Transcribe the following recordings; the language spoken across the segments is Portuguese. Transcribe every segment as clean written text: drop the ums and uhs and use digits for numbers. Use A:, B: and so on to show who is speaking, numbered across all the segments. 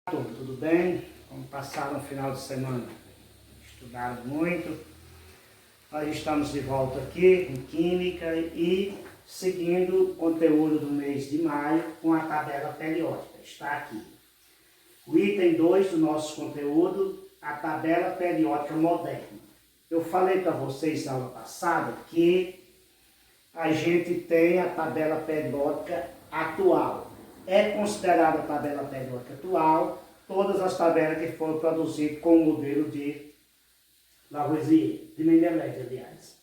A: Turma, tudo bem? Como passaram o final de semana? Estudaram muito? Nós estamos de volta aqui com Química e seguindo o conteúdo do mês de maio com a tabela periódica. Está aqui. O item 2 do nosso conteúdo, a tabela periódica moderna. Eu falei para vocês na aula passada que a gente tem a tabela periódica atual. É considerada a tabela periódica atual todas as tabelas que foram produzidas com o modelo de Lavoisier, de Mendeleev, aliás.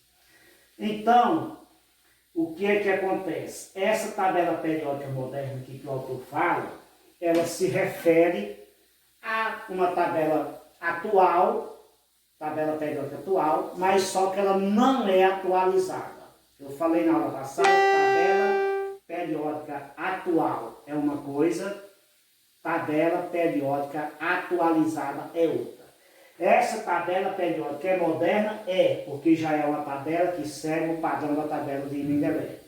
A: Então, o que é que acontece? Essa tabela periódica moderna que o autor fala, ela se refere a uma tabela atual, tabela periódica atual, mas só que ela não é atualizada. Eu falei na aula passada, tabela periódica atual é uma coisa, tabela periódica atualizada é outra. Essa tabela periódica é moderna? É, porque já é uma tabela que segue o padrão da tabela de Mendeleev.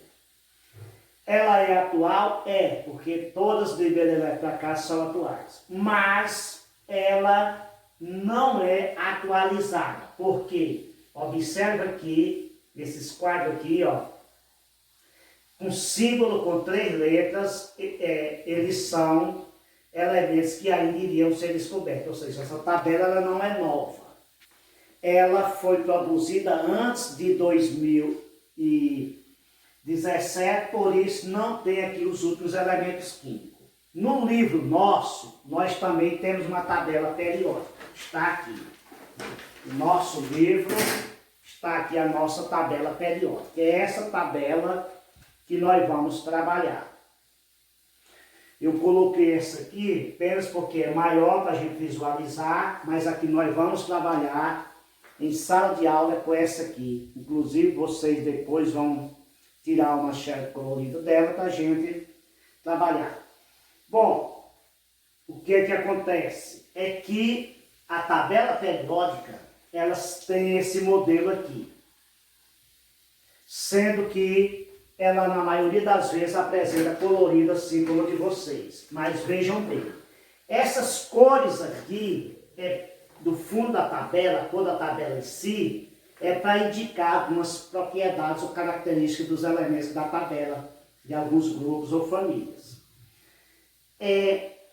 A: Ela é atual? É, porque todas de Mendeleev para cá são atuais. Mas ela não é atualizada. Por quê? Observa aqui, nesses quadros aqui, ó, um símbolo com 3 letras, eles são elementos que ainda iriam ser descobertos. Ou seja, essa tabela ela não é nova. Ela foi produzida antes de 2017, por isso não tem aqui os últimos elementos químicos. No livro nosso, nós também temos uma tabela periódica. Está aqui. No nosso livro está aqui a nossa tabela periódica. É essa tabela que nós vamos trabalhar. Eu coloquei essa aqui apenas porque é maior para a gente visualizar, mas aqui nós vamos trabalhar em sala de aula com essa aqui. Inclusive vocês depois vão tirar uma xerox colorida dela para a gente trabalhar. Bom, o que é que acontece? É que a tabela periódica, elas têm esse modelo aqui. Sendo que ela, na maioria das vezes, apresenta colorida assim como a de vocês. Mas vejam bem, essas cores aqui, do fundo da tabela, toda a tabela em si, é para indicar algumas propriedades ou características dos elementos da tabela, de alguns grupos ou famílias.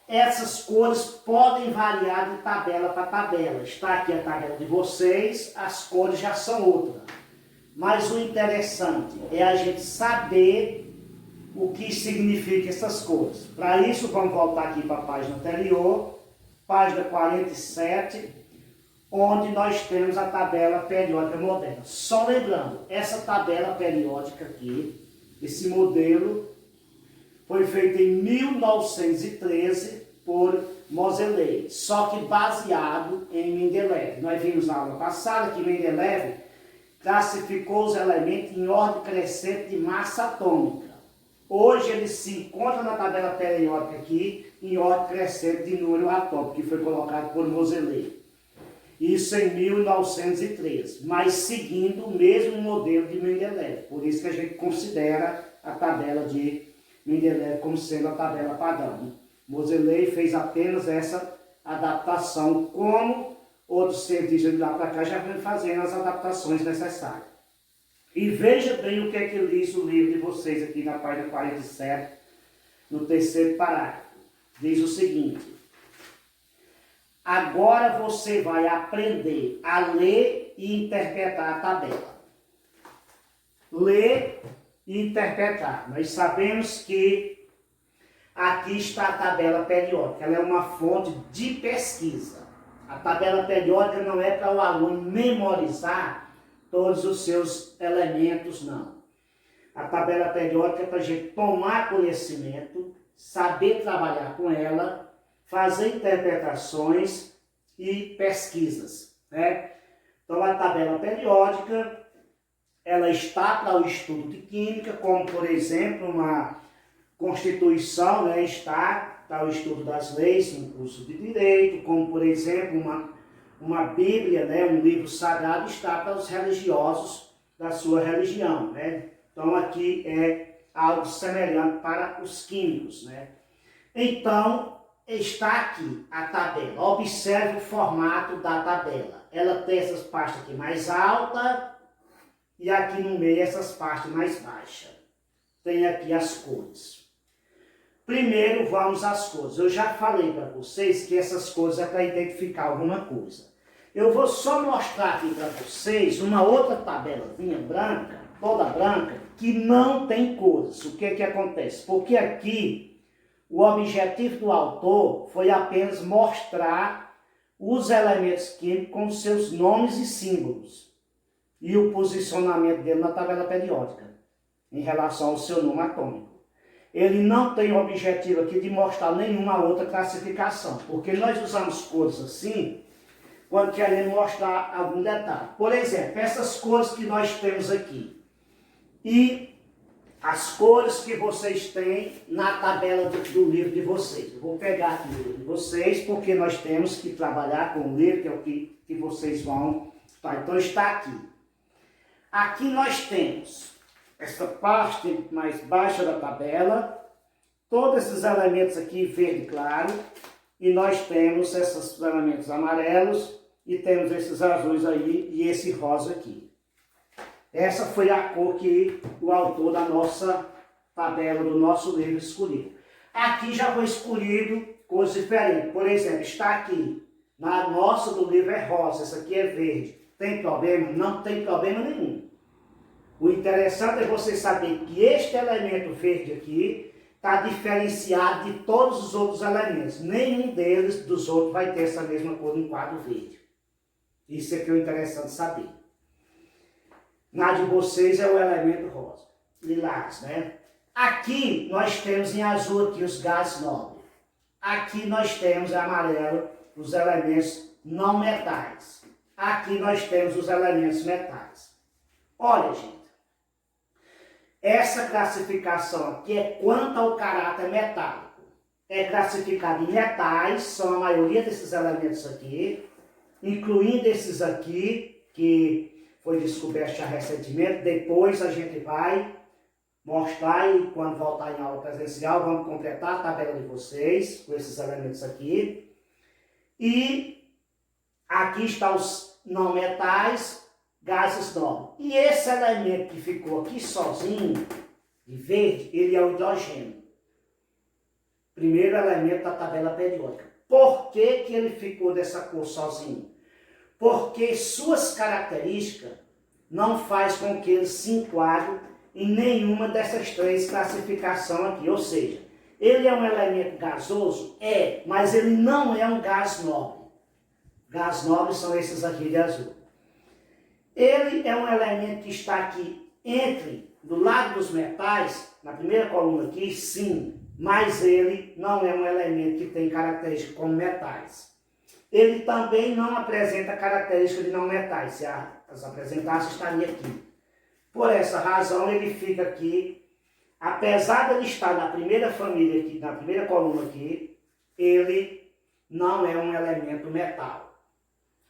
A: Essas cores podem variar de tabela para tabela. Está aqui a tabela de vocês, as cores já são outras. Mas o interessante é a gente saber o que significa essas cores. Para isso, vamos voltar aqui para a página anterior, página 47, onde nós temos a tabela periódica moderna. Só lembrando, essa tabela periódica aqui, esse modelo, foi feito em 1913 por Moseley, só que baseado em Mendeleev. Nós vimos na aula passada que Mendeleev classificou os elementos em ordem crescente de massa atômica. Hoje ele se encontra na tabela periódica aqui em ordem crescente de número atômico, que foi colocado por Moseley. Isso em 1913, mas seguindo o mesmo modelo de Mendeleev. Por isso que a gente considera a tabela de Mendeleev como sendo a tabela padrão. Moseley fez apenas essa adaptação, como outros cientistas de lá para cá já vêm fazendo as adaptações necessárias. E veja bem o que é que diz o livro de vocês aqui na página 47, no terceiro parágrafo. Diz o seguinte: agora você vai aprender a ler e interpretar a tabela. Ler e interpretar. Nós sabemos que aqui está a tabela periódica. Ela é uma fonte de pesquisa. A tabela periódica não é para o aluno memorizar todos os seus elementos, não. A tabela periódica é para a gente tomar conhecimento, saber trabalhar com ela, fazer interpretações e pesquisas, né? Então, a tabela periódica, ela está para o estudo de química, como, por exemplo, uma Constituição, né, está para o estudo das leis, um curso de direito, como, por exemplo, uma Bíblia, né, um livro sagrado, está para os religiosos da sua religião, né? Então, aqui é algo semelhante para os químicos, né? Então, está aqui a tabela. Observe o formato da tabela. Ela tem essas partes aqui mais altas e aqui no meio essas partes mais baixas. Tem aqui as cores. Primeiro vamos às cores. Eu já falei para vocês que essas cores é para identificar alguma coisa. Eu vou só mostrar aqui para vocês uma outra tabelazinha branca, toda branca, que não tem cores. O que acontece? Porque aqui o objetivo do autor foi apenas mostrar os elementos químicos com seus nomes e símbolos e o posicionamento dele na tabela periódica em relação ao seu nome atômico. Ele não tem o objetivo aqui de mostrar nenhuma outra classificação, porque nós usamos cores assim quando queremos mostrar algum detalhe. Por exemplo, essas cores que nós temos aqui e as cores que vocês têm na tabela do livro de vocês. Eu vou pegar aqui o livro de vocês, porque nós temos que trabalhar com o livro, que é o que vocês vão... Tá, então está aqui. Aqui nós temos essa parte mais baixa da tabela, todos esses elementos aqui verde claro, e nós temos esses elementos amarelos, e temos esses azuis aí, e esse rosa aqui. Essa foi a cor que o autor da nossa tabela, do nosso livro, escolheu. Aqui já foi escolhido cores diferentes. Por exemplo, está aqui, na nossa do livro é rosa, essa aqui é verde. Tem problema? Não tem problema nenhum. O interessante é você saber que este elemento verde aqui está diferenciado de todos os outros elementos. Nenhum deles, dos outros, vai ter essa mesma cor no quadro verde. Isso é que é o interessante saber. Na de vocês é o elemento rosa, lilás, né? Aqui nós temos em azul aqui os gases nobres. Aqui nós temos em amarelo os elementos não metais. Aqui nós temos os elementos metais. Olha, gente. Essa classificação aqui é quanto ao caráter metálico. É classificado em metais, são a maioria desses elementos aqui, incluindo esses aqui, que foi descoberto já recentemente. Depois a gente vai mostrar e quando voltar em aula presencial, vamos completar a tabela de vocês com esses elementos aqui. E aqui estão os não metais, gases nobres. E esse elemento que ficou aqui sozinho, de verde, ele é o hidrogênio. Primeiro elemento da tabela periódica. Por que que ele ficou dessa cor sozinho? Porque suas características não faz com que ele se enquadre em nenhuma dessas três classificações aqui. Ou seja, ele é um elemento gasoso? É, mas ele não é um gás nobre. Gás nobres são esses aqui de azul. Ele é um elemento que está aqui do lado dos metais, na primeira coluna aqui, sim, mas ele não é um elemento que tem características como metais. Ele também não apresenta características de não metais, se as apresentasse estaria aqui. Por essa razão ele fica aqui, apesar de ele estar na primeira família aqui, na primeira coluna aqui, ele não é um elemento metal.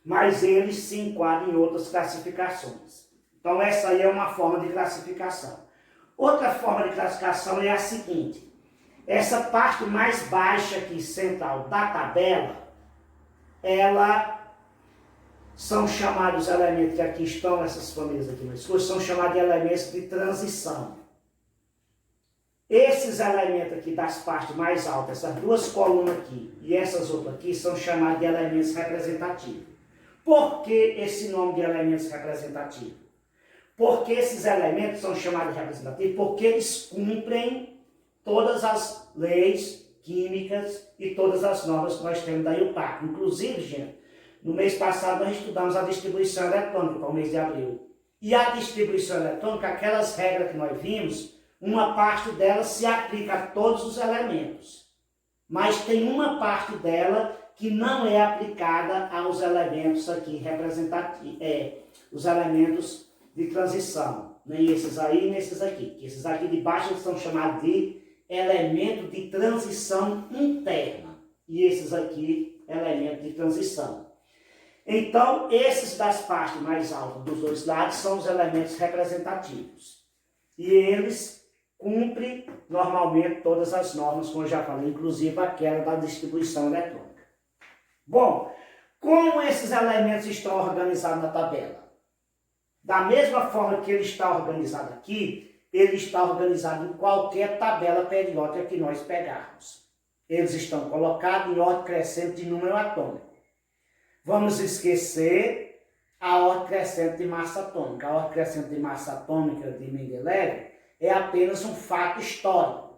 A: Mas ele se enquadra em outras classificações. Então essa aí é uma forma de classificação. Outra forma de classificação é a seguinte. Essa parte mais baixa aqui, central da tabela, ela são chamados elementos, que aqui estão, essas famílias aqui mais escuras, são chamados de elementos de transição. Esses elementos aqui das partes mais altas, essas duas colunas aqui e essas outras aqui, são chamados de elementos representativos. Por que esse nome de elementos representativos? Porque esses elementos são chamados de representativos porque eles cumprem todas as leis químicas e todas as normas que nós temos da IUPAC. Inclusive, gente, no mês passado nós estudamos a distribuição eletrônica, para o mês de abril. E a distribuição eletrônica, aquelas regras que nós vimos, uma parte delas se aplica a todos os elementos. Mas tem uma parte dela que não é aplicada aos elementos aqui representativos, os elementos de transição. Nem esses aí, nem esses aqui. Esses aqui de baixo são chamados de elemento de transição interna. E esses aqui, elemento de transição. Então, esses das partes mais altas dos dois lados são os elementos representativos. E eles cumpre normalmente todas as normas, como eu já falei, inclusive aquela da distribuição eletrônica. Bom, como esses elementos estão organizados na tabela? Da mesma forma que ele está organizado aqui, ele está organizado em qualquer tabela periódica que nós pegarmos. Eles estão colocados em ordem crescente de número atômico. Vamos esquecer a ordem crescente de massa atômica. A ordem crescente de massa atômica de Mendeleev é apenas um fato histórico.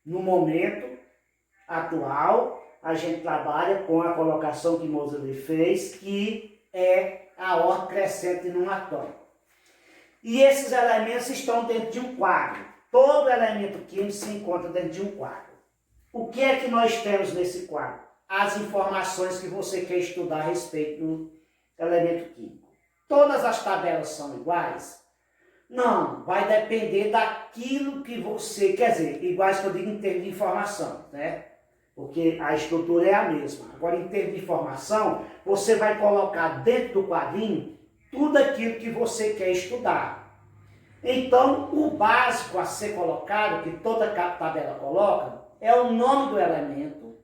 A: No momento atual, a gente trabalha com a colocação que Moseley fez, que é a ordem crescente num atômico. E esses elementos estão dentro de um quadro. Todo elemento químico se encontra dentro de um quadro. O que é que nós temos nesse quadro? As informações que você quer estudar a respeito do elemento químico. Todas as tabelas são iguais? Não, vai depender daquilo que você, quer dizer, iguais que eu digo em termos de informação, né? Porque a estrutura é a mesma. Agora, em termos de informação, você vai colocar dentro do quadrinho tudo aquilo que você quer estudar. Então, o básico a ser colocado, que toda tabela coloca, é o nome do elemento,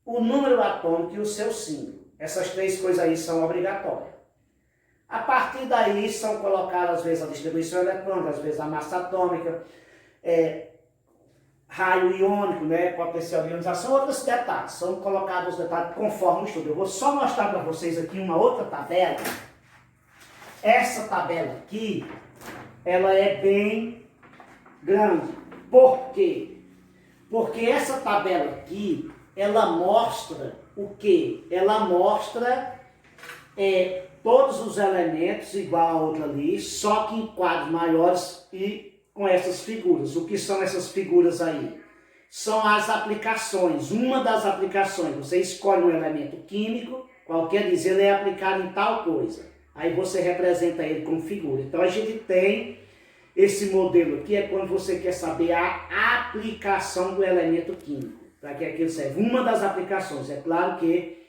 A: o número atômico e o seu símbolo. Essas três coisas aí são obrigatórias. A partir daí são colocadas, às vezes, a distribuição eletrônica, às vezes a massa atômica, raio iônico, né, potencial de ionização, outros detalhes. São colocados os detalhes conforme o estudo. Eu vou só mostrar para vocês aqui uma outra tabela. Essa tabela aqui, ela é bem grande. Por quê? Porque essa tabela aqui, ela mostra o quê? Ela mostra todos os elementos igual a outra ali, só que em quadros maiores e com essas figuras. O que são essas figuras aí? São as aplicações. Uma das aplicações, você escolhe um elemento químico, qualquer diz, ele é aplicado em tal coisa. Aí você representa ele como figura. Então a gente tem esse modelo aqui, é quando você quer saber a aplicação do elemento químico. Para que aquilo serve. Uma das aplicações. É claro que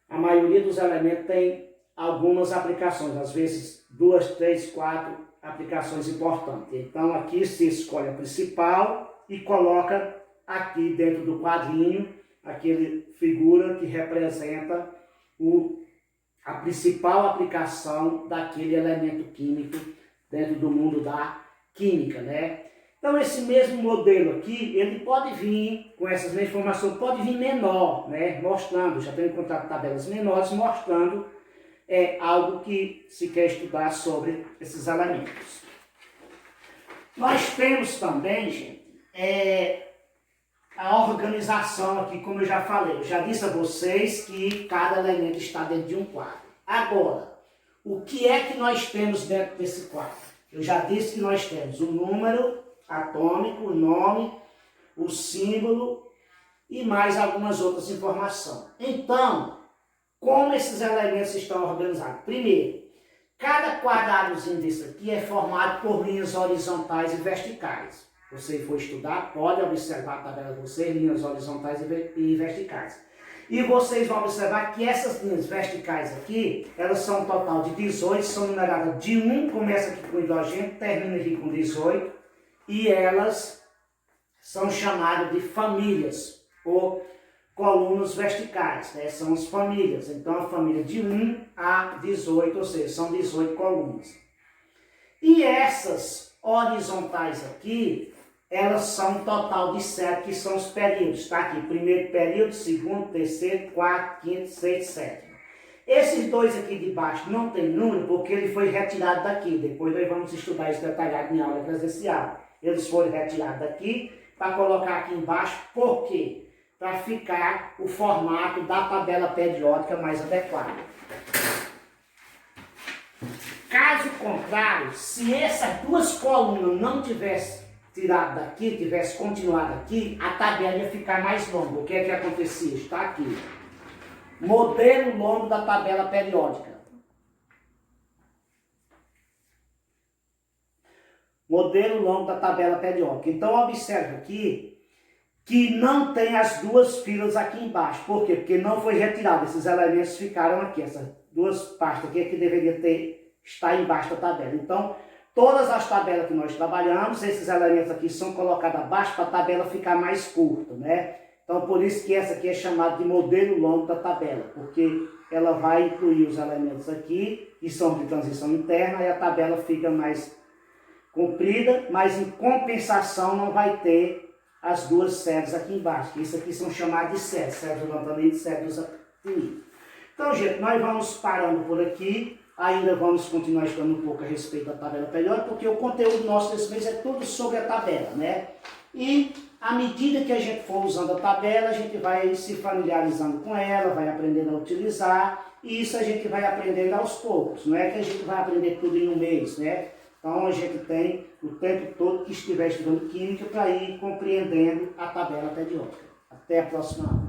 A: a maioria dos elementos tem algumas aplicações. Às vezes 2, 3, 4 aplicações importantes. Então aqui se escolhe a principal e coloca aqui dentro do quadrinho aquele figura que representa a principal aplicação daquele elemento químico dentro do mundo da química, né? Então esse mesmo modelo aqui, ele pode vir com essas mesmas informações, pode vir menor, né? Mostrando, já tenho encontrado tabelas menores mostrando algo que se quer estudar sobre esses elementos. Nós temos também, gente, a organização aqui, como eu já falei. Eu já disse a vocês que cada elemento está dentro de um quadro. Agora, o que é que nós temos dentro desse quadro? Eu já disse que nós temos o número atômico, o nome, o símbolo e mais algumas outras informações. Então, como esses elementos estão organizados? Primeiro, cada quadradozinho desse aqui é formado por linhas horizontais e verticais. Você for estudar, pode observar a tabela de vocês, linhas horizontais e verticais. E vocês vão observar que essas linhas verticais aqui, elas são um total de 18, são numeradas de 1, começa aqui com hidrogênio, termina aqui com 18, e elas são chamadas de famílias, ou colunas verticais, né? São as famílias. Então, a família de 1 a 18, ou seja, são 18 colunas. E essas horizontais aqui, elas são um total de 7, que são os períodos. Está aqui, primeiro período, segundo, terceiro, quarto, quinto, sexto, sétimo. Esses dois aqui de baixo não tem número, porque ele foi retirado daqui. Depois nós vamos estudar isso detalhado em aula presencial. Eles foram retirados daqui para colocar aqui embaixo. Por quê? Para ficar o formato da tabela periódica mais adequado. Caso contrário, se essas duas colunas não tivessem tirado daqui, tivesse continuado aqui, a tabela ia ficar mais longa. O que é que acontecia? Está aqui. Modelo longo da tabela periódica. Modelo longo da tabela periódica. Então, observe aqui que não tem as duas filas aqui embaixo. Por quê? Porque não foi retirado. Esses elementos ficaram aqui. Essas duas partes aqui é que deveria estar embaixo da tabela. Então, todas as tabelas que nós trabalhamos, esses elementos aqui são colocados abaixo para a tabela ficar mais curta, né? Então, por isso que essa aqui é chamada de modelo longo da tabela, porque ela vai incluir os elementos aqui, que são de transição interna, e a tabela fica mais comprida, mas em compensação não vai ter as duas séries aqui embaixo. Isso aqui são chamadas de séries, séries do levantamento e séries dos apelidos. Então, gente, nós vamos parando por aqui. Ainda vamos continuar estudando um pouco a respeito da tabela periódica, porque o conteúdo nosso desse mês é tudo sobre a tabela, né? E à medida que a gente for usando a tabela, a gente vai se familiarizando com ela, vai aprendendo a utilizar, e isso a gente vai aprendendo aos poucos. Não é que a gente vai aprender tudo em um mês, né? Então a gente tem o tempo todo que estiver estudando química para ir compreendendo a tabela periódica. Até a próxima aula.